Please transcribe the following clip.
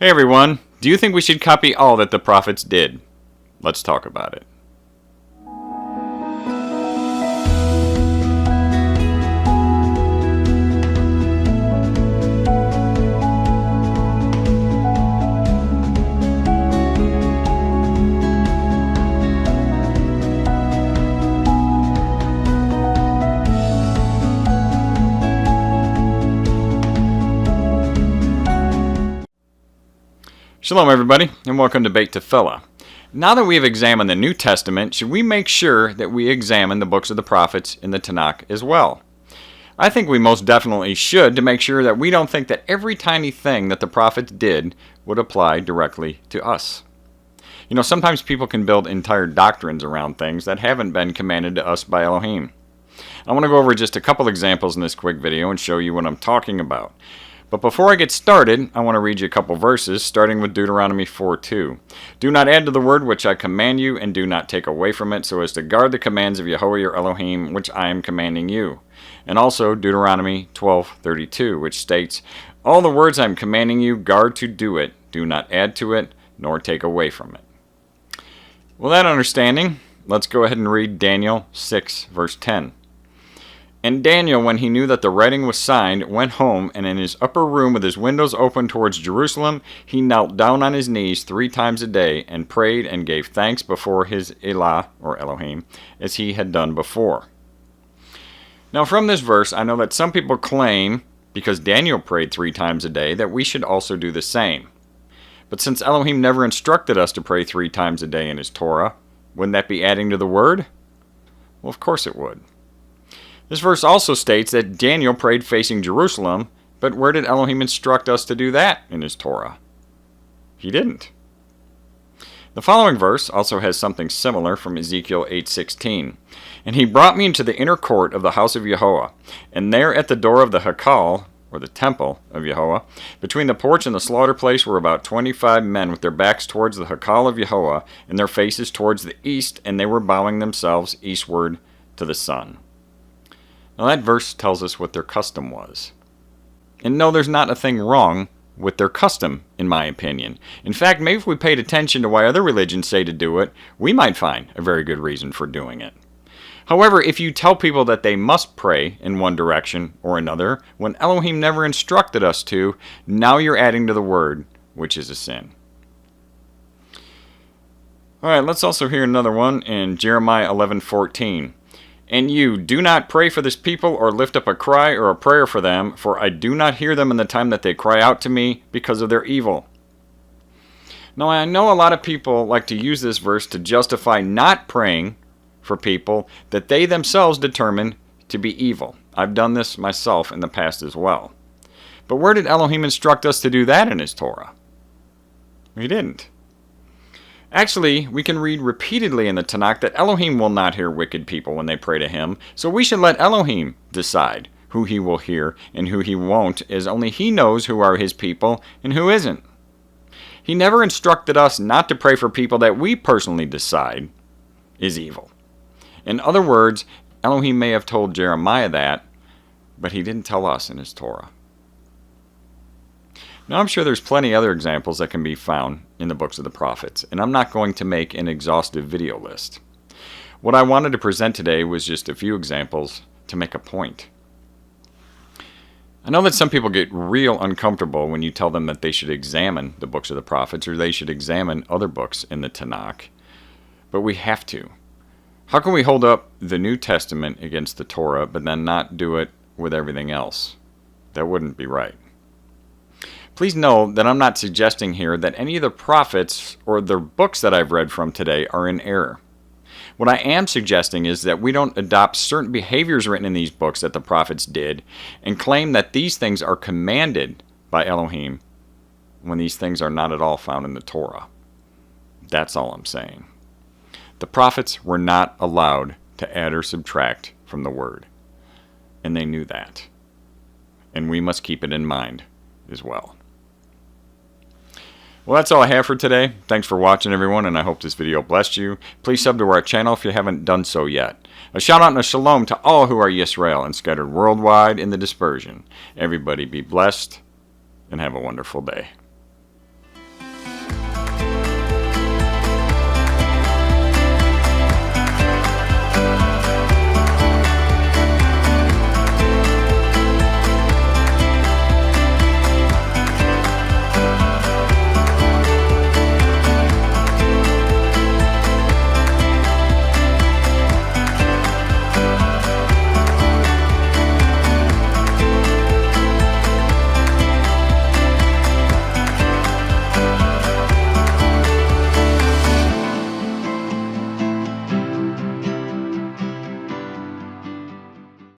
Hey everyone, do you think we should copy all that the prophets did? Let's talk about it. Shalom everybody, and welcome to Beit Tefillah. Now that we have examined the New Testament, should we make sure that we examine the books of the prophets in the Tanakh as well? I think we most definitely should, to make sure that we don't think that every tiny thing that the prophets did would apply directly to us. You know, sometimes people can build entire doctrines around things that haven't been commanded to us by Elohim. I want to go over just a couple examples in this quick video and show you what I'm talking about. But before I get started, I want to read you a couple verses, starting with Deuteronomy 4:2. Do not add to the word which I command you, and do not take away from it, so as to guard the commands of Yahweh your Elohim, which I am commanding you. And also Deuteronomy 12:32, which states, all the words I am commanding you, guard to do it. Do not add to it, nor take away from it. With that understanding, let's go ahead and read Daniel 6, verse 10. And Daniel, when he knew that the writing was signed, went home, and in his upper room with his windows open towards Jerusalem, he knelt down on his knees 3 times a day, and prayed and gave thanks before his Elah, or Elohim, as he had done before. Now from this verse, I know that some people claim, because Daniel prayed 3 times a day, that we should also do the same. But since Elohim never instructed us to pray 3 times a day in his Torah, wouldn't that be adding to the word? Well, of course it would. This verse also states that Daniel prayed facing Jerusalem, but where did Elohim instruct us to do that in his Torah? He didn't. The following verse also has something similar from Ezekiel 8:16. And he brought me into the inner court of the house of Yahweh, and there at the door of the Hakal, or the temple of Yahweh, between the porch and the slaughter place were about 25 men with their backs towards the Hakal of Yahweh, and their faces towards the east, and they were bowing themselves eastward to the sun. Now that verse tells us what their custom was. And no, there's not a thing wrong with their custom, in my opinion. In fact, maybe if we paid attention to why other religions say to do it, we might find a very good reason for doing it. However, if you tell people that they must pray in one direction or another, when Elohim never instructed us to, now you're adding to the word, which is a sin. Alright, let's also hear another one in Jeremiah 11:14. And you, do not pray for this people or lift up a cry or a prayer for them, for I do not hear them in the time that they cry out to me because of their evil. Now, I know a lot of people like to use this verse to justify not praying for people that they themselves determine to be evil. I've done this myself in the past as well. But where did Elohim instruct us to do that in his Torah? He didn't. Actually, we can read repeatedly in the Tanakh that Elohim will not hear wicked people when they pray to him, so we should let Elohim decide who he will hear and who he won't, as only he knows who are his people and who isn't. He never instructed us not to pray for people that we personally decide is evil. In other words, Elohim may have told Jeremiah that, but he didn't tell us in his Torah. Now, I'm sure there's plenty other examples that can be found in the books of the prophets, and I'm not going to make an exhaustive video list. What I wanted to present today was just a few examples to make a point. I know that some people get real uncomfortable when you tell them that they should examine the books of the prophets or they should examine other books in the Tanakh, but we have to. How can we hold up the New Testament against the Torah, but then not do it with everything else? That wouldn't be right. Please know that I'm not suggesting here that any of the prophets or the books that I've read from today are in error. What I am suggesting is that we don't adopt certain behaviors written in these books that the prophets did and claim that these things are commanded by Elohim when these things are not at all found in the Torah. That's all I'm saying. The prophets were not allowed to add or subtract from the word, and they knew that. And we must keep it in mind as well. Well, that's all I have for today. Thanks for watching, everyone, and I hope this video blessed you. Please sub to our channel if you haven't done so yet. A shout out and a shalom to all who are Yisra'el and scattered worldwide in the dispersion. Everybody be blessed and have a wonderful day.